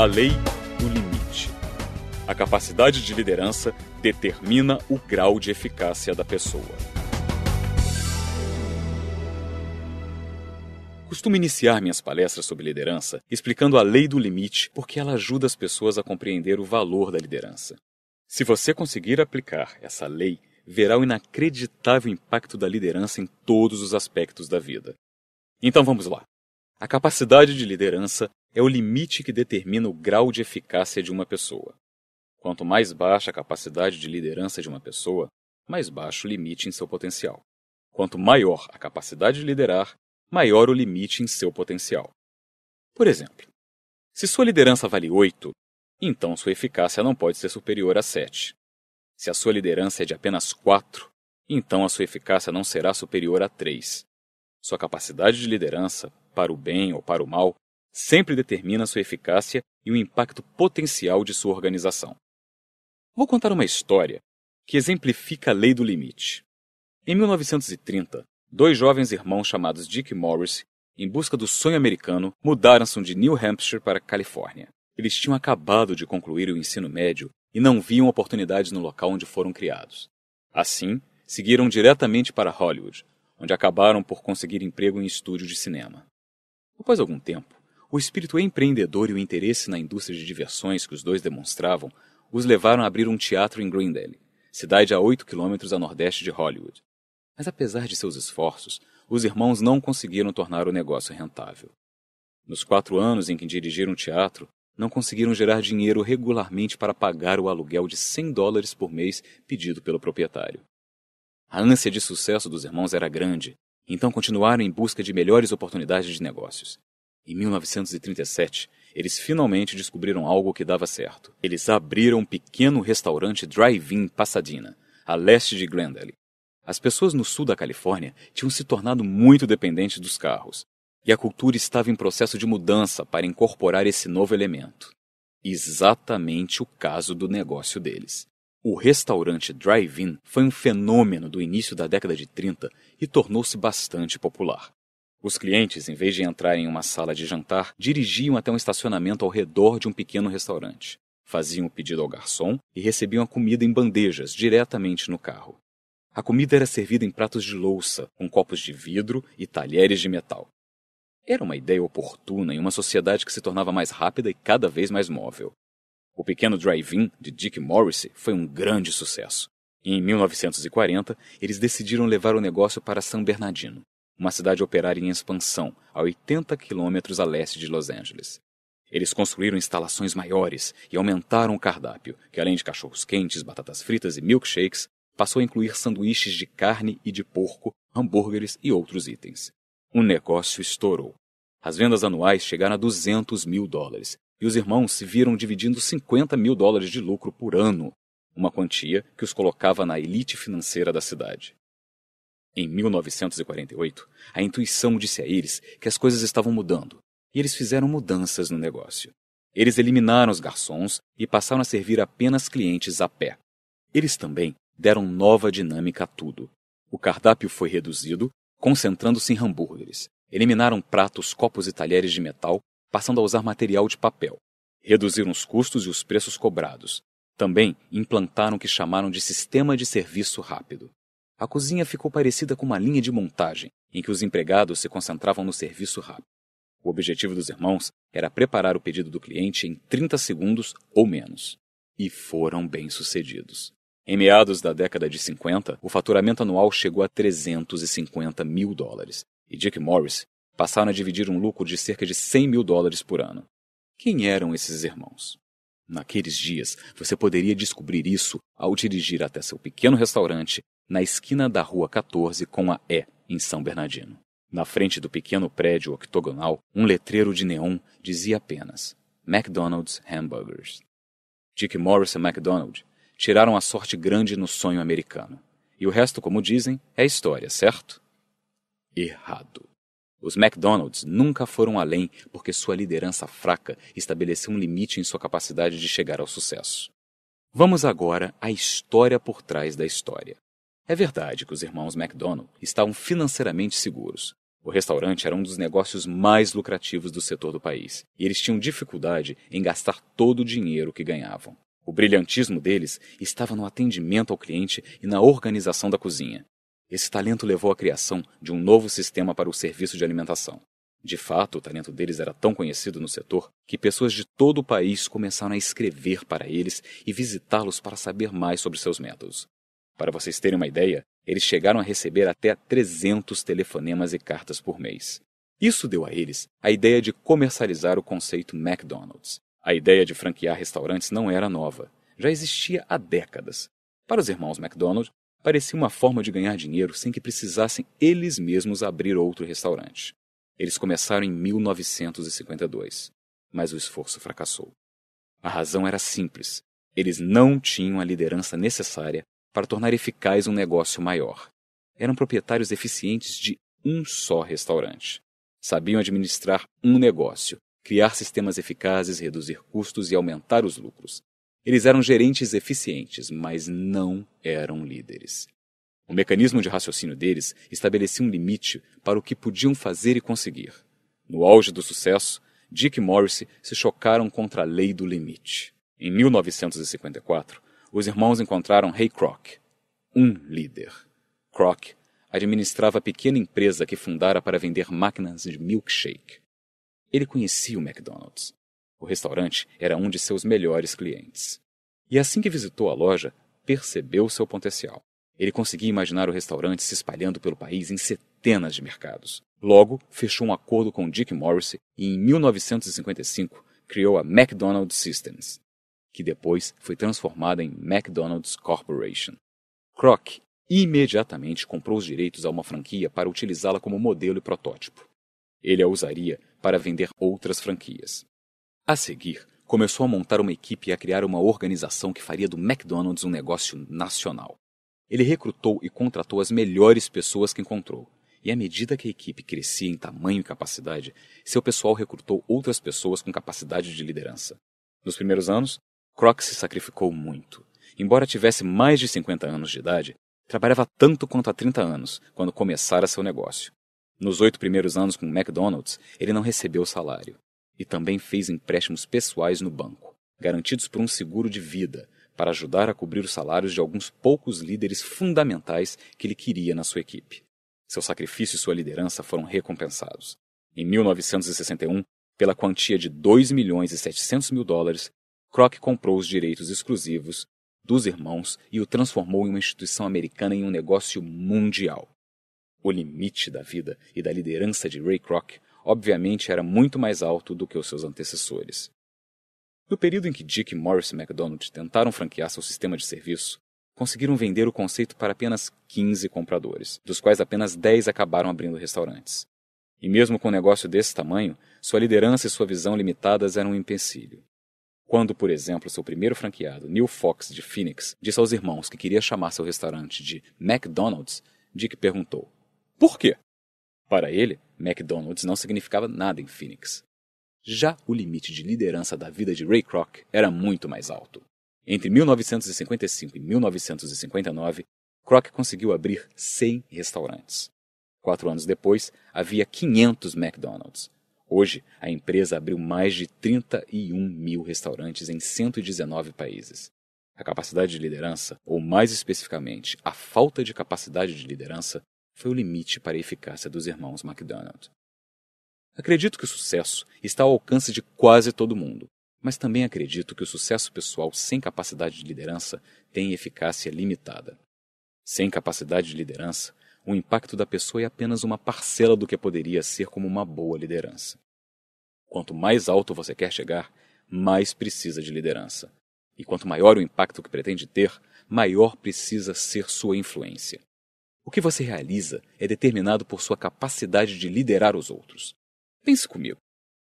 A lei do limite. A capacidade de liderança determina o grau de eficácia da pessoa. Costumo iniciar minhas palestras sobre liderança explicando a lei do limite porque ela ajuda as pessoas a compreender o valor da liderança. Se você conseguir aplicar essa lei, verá o inacreditável impacto da liderança em todos os aspectos da vida. Então vamos lá. A capacidade de liderança é o limite que determina o grau de eficácia de uma pessoa. Quanto mais baixa a capacidade de liderança de uma pessoa, mais baixo o limite em seu potencial. Quanto maior a capacidade de liderar, maior o limite em seu potencial. Por exemplo, se sua liderança vale 8, então sua eficácia não pode ser superior a 7. Se a sua liderança é de apenas 4, então a sua eficácia não será superior a 3. Sua capacidade de liderança, para o bem ou para o mal, sempre determina sua eficácia e o impacto potencial de sua organização. Vou contar uma história que exemplifica a lei do limite. Em 1930, dois jovens irmãos chamados Dick e Morris, em busca do sonho americano, mudaram-se de New Hampshire para a Califórnia. Eles tinham acabado de concluir o ensino médio e não viam oportunidades no local onde foram criados. Assim, seguiram diretamente para Hollywood, onde acabaram por conseguir emprego em estúdio de cinema. Após algum tempo, o espírito empreendedor e o interesse na indústria de diversões que os dois demonstravam os levaram a abrir um teatro em Glendale, cidade a 8 quilômetros a nordeste de Hollywood. Mas apesar de seus esforços, os irmãos não conseguiram tornar o negócio rentável. Nos 4 anos em que dirigiram o teatro, não conseguiram gerar dinheiro regularmente para pagar o aluguel de $100 por mês pedido pelo proprietário. A ânsia de sucesso dos irmãos era grande, então continuaram em busca de melhores oportunidades de negócios. Em 1937, eles finalmente descobriram algo que dava certo. Eles abriram um pequeno restaurante drive-in em Pasadena, a leste de Glendale. As pessoas no sul da Califórnia tinham se tornado muito dependentes dos carros, e a cultura estava em processo de mudança para incorporar esse novo elemento. Exatamente o caso do negócio deles. O restaurante drive-in foi um fenômeno do início da década de 30 e tornou-se bastante popular. Os clientes, em vez de entrarem em uma sala de jantar, dirigiam até um estacionamento ao redor de um pequeno restaurante. Faziam o pedido ao garçom e recebiam a comida em bandejas diretamente no carro. A comida era servida em pratos de louça, com copos de vidro e talheres de metal. Era uma ideia oportuna em uma sociedade que se tornava mais rápida e cada vez mais móvel. O pequeno drive-in de Dick Morris foi um grande sucesso. E em 1940, eles decidiram levar o negócio para San Bernardino, uma cidade operária em expansão, a 80 quilômetros a leste de Los Angeles. Eles construíram instalações maiores e aumentaram o cardápio, que além de cachorros-quentes, batatas fritas e milkshakes, passou a incluir sanduíches de carne e de porco, hambúrgueres e outros itens. O negócio estourou. As vendas anuais chegaram a $200 mil, e os irmãos se viram dividindo $50 mil de lucro por ano, uma quantia que os colocava na elite financeira da cidade. Em 1948, a intuição disse a eles que as coisas estavam mudando, e eles fizeram mudanças no negócio. Eles eliminaram os garçons e passaram a servir apenas clientes a pé. Eles também deram nova dinâmica a tudo. O cardápio foi reduzido, concentrando-se em hambúrgueres. Eliminaram pratos, copos e talheres de metal, passando a usar material de papel. Reduziram os custos e os preços cobrados. Também implantaram o que chamaram de sistema de serviço rápido. A cozinha ficou parecida com uma linha de montagem, em que os empregados se concentravam no serviço rápido. O objetivo dos irmãos era preparar o pedido do cliente em 30 segundos ou menos. E foram bem-sucedidos. Em meados da década de 50, o faturamento anual chegou a $350 mil, e Dick e Morris passaram a dividir um lucro de cerca de $100 mil por ano. Quem eram esses irmãos? Naqueles dias, você poderia descobrir isso ao dirigir até seu pequeno restaurante na esquina da Rua 14 com a E, em São Bernardino. Na frente do pequeno prédio octogonal, um letreiro de neon dizia apenas McDonald's Hamburgers. Dick Morris e McDonald tiraram a sorte grande no sonho americano. E o resto, como dizem, é história, certo? Errado. Os McDonald's nunca foram além porque sua liderança fraca estabeleceu um limite em sua capacidade de chegar ao sucesso. Vamos agora à história por trás da história. É verdade que os irmãos McDonald estavam financeiramente seguros. O restaurante era um dos negócios mais lucrativos do setor do país, e eles tinham dificuldade em gastar todo o dinheiro que ganhavam. O brilhantismo deles estava no atendimento ao cliente e na organização da cozinha. Esse talento levou à criação de um novo sistema para o serviço de alimentação. De fato, o talento deles era tão conhecido no setor que pessoas de todo o país começaram a escrever para eles e visitá-los para saber mais sobre seus métodos. Para vocês terem uma ideia, eles chegaram a receber até 300 telefonemas e cartas por mês. Isso deu a eles a ideia de comercializar o conceito McDonald's. A ideia de franquear restaurantes não era nova, já existia há décadas. Para os irmãos McDonald, parecia uma forma de ganhar dinheiro sem que precisassem eles mesmos abrir outro restaurante. Eles começaram em 1952, mas o esforço fracassou. A razão era simples: eles não tinham a liderança necessária para tornar eficaz um negócio maior. Eram proprietários eficientes de um só restaurante. Sabiam administrar um negócio, criar sistemas eficazes, reduzir custos e aumentar os lucros. Eles eram gerentes eficientes, mas não eram líderes. O mecanismo de raciocínio deles estabelecia um limite para o que podiam fazer e conseguir. No auge do sucesso, Dick e Morrissey se chocaram contra a lei do limite. Em 1954, os irmãos encontraram Ray Kroc, um líder. Kroc administrava a pequena empresa que fundara para vender máquinas de milkshake. Ele conhecia o McDonald's. O restaurante era um de seus melhores clientes. E assim que visitou a loja, percebeu seu potencial. Ele conseguia imaginar o restaurante se espalhando pelo país em centenas de mercados. Logo, fechou um acordo com Dick Morrissey e, em 1955, criou a McDonald's Systems, que depois foi transformada em McDonald's Corporation. Kroc imediatamente comprou os direitos a uma franquia para utilizá-la como modelo e protótipo. Ele a usaria para vender outras franquias. A seguir, começou a montar uma equipe e a criar uma organização que faria do McDonald's um negócio nacional. Ele recrutou e contratou as melhores pessoas que encontrou, e à medida que a equipe crescia em tamanho e capacidade, seu pessoal recrutou outras pessoas com capacidade de liderança. Nos primeiros anos, Kroc se sacrificou muito. Embora tivesse mais de 50 anos de idade, trabalhava tanto quanto há 30 anos, quando começara seu negócio. Nos 8 primeiros anos com o McDonald's, ele não recebeu salário. E também fez empréstimos pessoais no banco, garantidos por um seguro de vida, para ajudar a cobrir os salários de alguns poucos líderes fundamentais que ele queria na sua equipe. Seu sacrifício e sua liderança foram recompensados. Em 1961, pela quantia de $2.700.000, Kroc comprou os direitos exclusivos dos irmãos e o transformou em uma instituição americana em um negócio mundial. O limite da vida e da liderança de Ray Kroc, obviamente, era muito mais alto do que os seus antecessores. No período em que Dick e Morrissey McDonald tentaram franquear seu sistema de serviço, conseguiram vender o conceito para apenas 15 compradores, dos quais apenas 10 acabaram abrindo restaurantes. E mesmo com um negócio desse tamanho, sua liderança e sua visão limitadas eram um empecilho. Quando, por exemplo, seu primeiro franqueado, Neil Fox, de Phoenix, disse aos irmãos que queria chamar seu restaurante de McDonald's, Dick perguntou: por quê? Para ele, McDonald's não significava nada em Phoenix. Já o limite de liderança da vida de Ray Kroc era muito mais alto. Entre 1955 e 1959, Kroc conseguiu abrir 100 restaurantes. 4 anos depois, havia 500 McDonald's. Hoje, a empresa abriu mais de 31 mil restaurantes em 119 países. A capacidade de liderança, ou mais especificamente, a falta de capacidade de liderança, foi o limite para a eficácia dos irmãos McDonald. Acredito que o sucesso está ao alcance de quase todo mundo, mas também acredito que o sucesso pessoal sem capacidade de liderança tem eficácia limitada. Sem capacidade de liderança, o impacto da pessoa é apenas uma parcela do que poderia ser como uma boa liderança. Quanto mais alto você quer chegar, mais precisa de liderança. E quanto maior o impacto que pretende ter, maior precisa ser sua influência. O que você realiza é determinado por sua capacidade de liderar os outros. Pense comigo.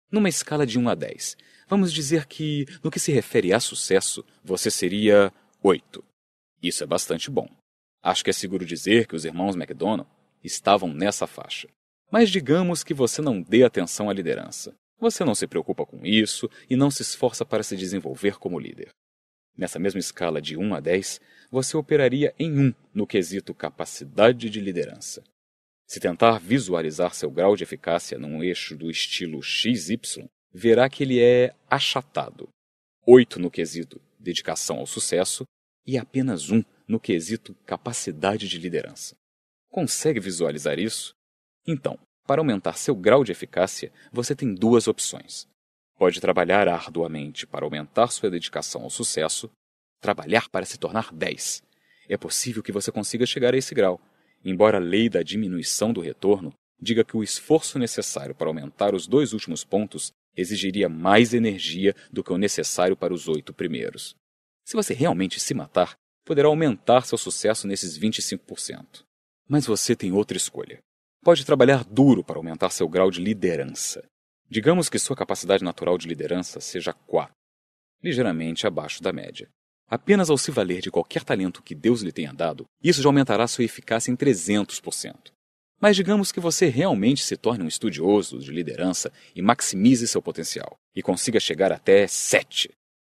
Numa escala de 1 a 10, vamos dizer que, no que se refere a sucesso, você seria 8. Isso é bastante bom. Acho que é seguro dizer que os irmãos McDonald estavam nessa faixa. Mas digamos que você não dê atenção à liderança. Você não se preocupa com isso e não se esforça para se desenvolver como líder. Nessa mesma escala de 1 a 10, você operaria em 1 no quesito capacidade de liderança. Se tentar visualizar seu grau de eficácia num eixo do estilo XY, verá que ele é achatado. 8 no quesito dedicação ao sucesso e apenas 1 no quesito capacidade de liderança. Consegue visualizar isso? Então, para aumentar seu grau de eficácia, você tem 2 opções. Pode trabalhar arduamente para aumentar sua dedicação ao sucesso, trabalhar para se tornar 10. É possível que você consiga chegar a esse grau, embora a lei da diminuição do retorno diga que o esforço necessário para aumentar os 2 últimos pontos exigiria mais energia do que o necessário para os 8 primeiros. Se você realmente se matar, poderá aumentar seu sucesso nesses 25%. Mas você tem outra escolha. Pode trabalhar duro para aumentar seu grau de liderança. Digamos que sua capacidade natural de liderança seja 4, ligeiramente abaixo da média. Apenas ao se valer de qualquer talento que Deus lhe tenha dado, isso já aumentará sua eficácia em 300%. Mas digamos que você realmente se torne um estudioso de liderança e maximize seu potencial, e consiga chegar até 7.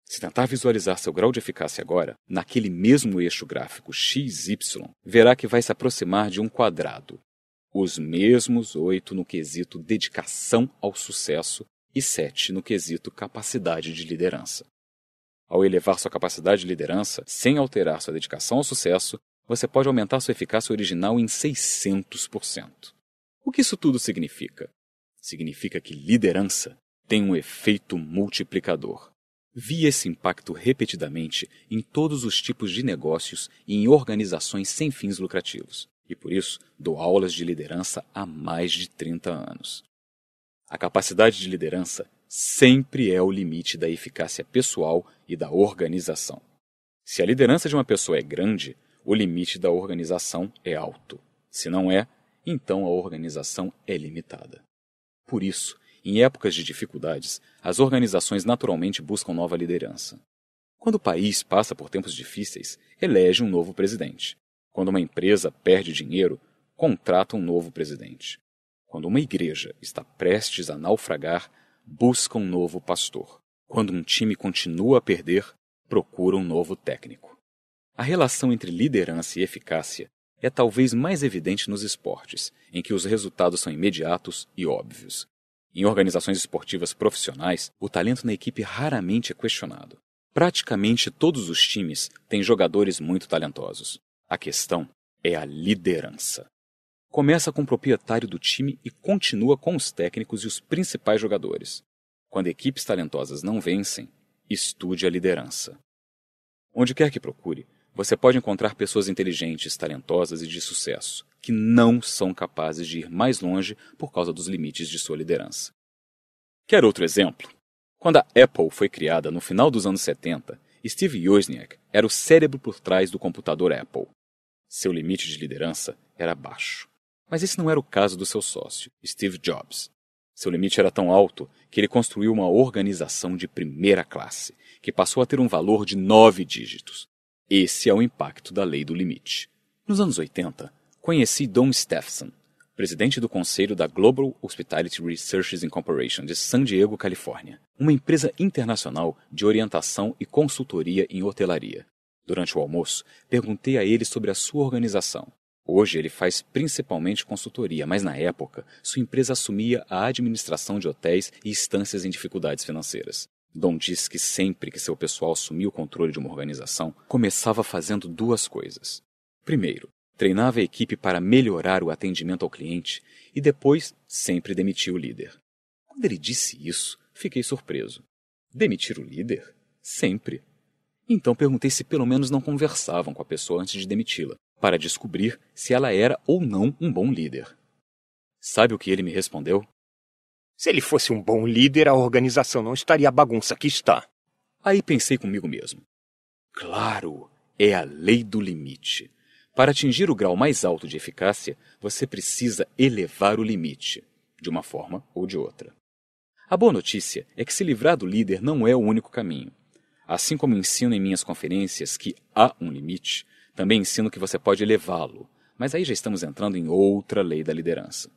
Se tentar visualizar seu grau de eficácia agora, naquele mesmo eixo gráfico XY, verá que vai se aproximar de um quadrado. Os mesmos 8 no quesito dedicação ao sucesso e 7 no quesito capacidade de liderança. Ao elevar sua capacidade de liderança, sem alterar sua dedicação ao sucesso, você pode aumentar sua eficácia original em 600%. O que isso tudo significa? Significa que liderança tem um efeito multiplicador. Vi esse impacto repetidamente em todos os tipos de negócios e em organizações sem fins lucrativos, e por isso dou aulas de liderança há mais de 30 anos. A capacidade de liderança sempre é o limite da eficácia pessoal e da organização. Se a liderança de uma pessoa é grande, o limite da organização é alto. Se não é, então a organização é limitada. Por isso, em épocas de dificuldades, as organizações naturalmente buscam nova liderança. Quando o país passa por tempos difíceis, elege um novo presidente. Quando uma empresa perde dinheiro, contrata um novo presidente. Quando uma igreja está prestes a naufragar, busca um novo pastor. Quando um time continua a perder, procura um novo técnico. A relação entre liderança e eficácia é talvez mais evidente nos esportes, em que os resultados são imediatos e óbvios. Em organizações esportivas profissionais, o talento na equipe raramente é questionado. Praticamente todos os times têm jogadores muito talentosos. A questão é a liderança. Começa com o proprietário do time e continua com os técnicos e os principais jogadores. Quando equipes talentosas não vencem, estude a liderança. Onde quer que procure, você pode encontrar pessoas inteligentes, talentosas e de sucesso, que não são capazes de ir mais longe por causa dos limites de sua liderança. Quer outro exemplo? Quando a Apple foi criada no final dos anos 70, Steve Wozniak era o cérebro por trás do computador Apple. Seu limite de liderança era baixo. Mas esse não era o caso do seu sócio, Steve Jobs. Seu limite era tão alto que ele construiu uma organização de primeira classe, que passou a ter um valor de 9 dígitos. Esse é o impacto da lei do limite. Nos anos 80, conheci Don Stephenson, presidente do conselho da Global Hospitality Research Incorporation de San Diego, Califórnia, uma empresa internacional de orientação e consultoria em hotelaria. Durante o almoço, perguntei a ele sobre a sua organização. Hoje ele faz principalmente consultoria, mas na época sua empresa assumia a administração de hotéis e estâncias em dificuldades financeiras. Don diz que sempre que seu pessoal assumia o controle de uma organização, começava fazendo 2 coisas. Primeiro, treinava a equipe para melhorar o atendimento ao cliente e depois sempre demitia o líder. Quando ele disse isso, fiquei surpreso. Demitir o líder? Sempre. Então perguntei se pelo menos não conversavam com a pessoa antes de demiti-la, para descobrir se ela era ou não um bom líder. Sabe o que ele me respondeu? Se ele fosse um bom líder, a organização não estaria a bagunça que está. Aí pensei comigo mesmo. Claro, é a lei do limite. Para atingir o grau mais alto de eficácia, você precisa elevar o limite, de uma forma ou de outra. A boa notícia é que se livrar do líder não é o único caminho. Assim como ensino em minhas conferências que há um limite, também ensino que você pode elevá-lo, mas aí já estamos entrando em outra lei da liderança.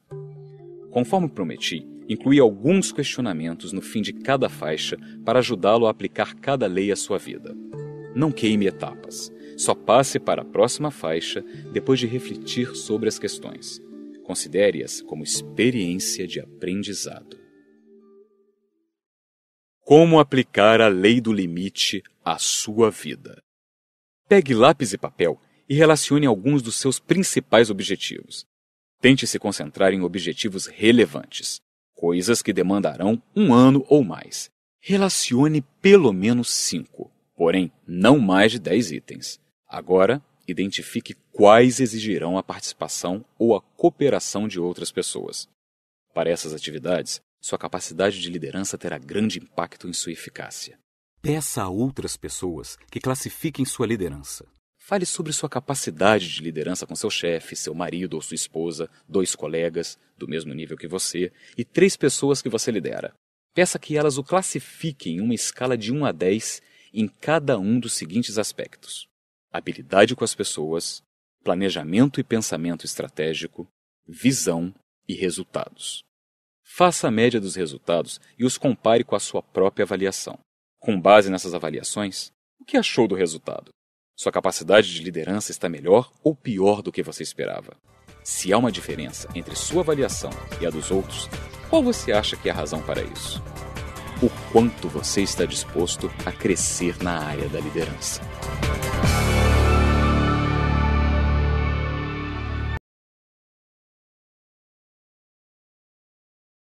Conforme prometi, incluí alguns questionamentos no fim de cada faixa para ajudá-lo a aplicar cada lei à sua vida. Não queime etapas, só passe para a próxima faixa depois de refletir sobre as questões. Considere-as como experiência de aprendizado. Como aplicar a lei do limite à sua vida? Pegue lápis e papel e relacione alguns dos seus principais objetivos. Tente se concentrar em objetivos relevantes, coisas que demandarão 1 ano ou mais. Relacione pelo menos 5, porém não mais de 10 itens. Agora, identifique quais exigirão a participação ou a cooperação de outras pessoas. Para essas atividades, sua capacidade de liderança terá grande impacto em sua eficácia. Peça a outras pessoas que classifiquem sua liderança. Fale sobre sua capacidade de liderança com seu chefe, seu marido ou sua esposa, 2 colegas, do mesmo nível que você, e 3 pessoas que você lidera. Peça que elas o classifiquem em uma escala de 1 a 10 em cada um dos seguintes aspectos: habilidade com as pessoas, planejamento e pensamento estratégico, visão e resultados. Faça a média dos resultados e os compare com a sua própria avaliação. Com base nessas avaliações, o que achou do resultado? Sua capacidade de liderança está melhor ou pior do que você esperava? Se há uma diferença entre sua avaliação e a dos outros, qual você acha que é a razão para isso? O quanto você está disposto a crescer na área da liderança?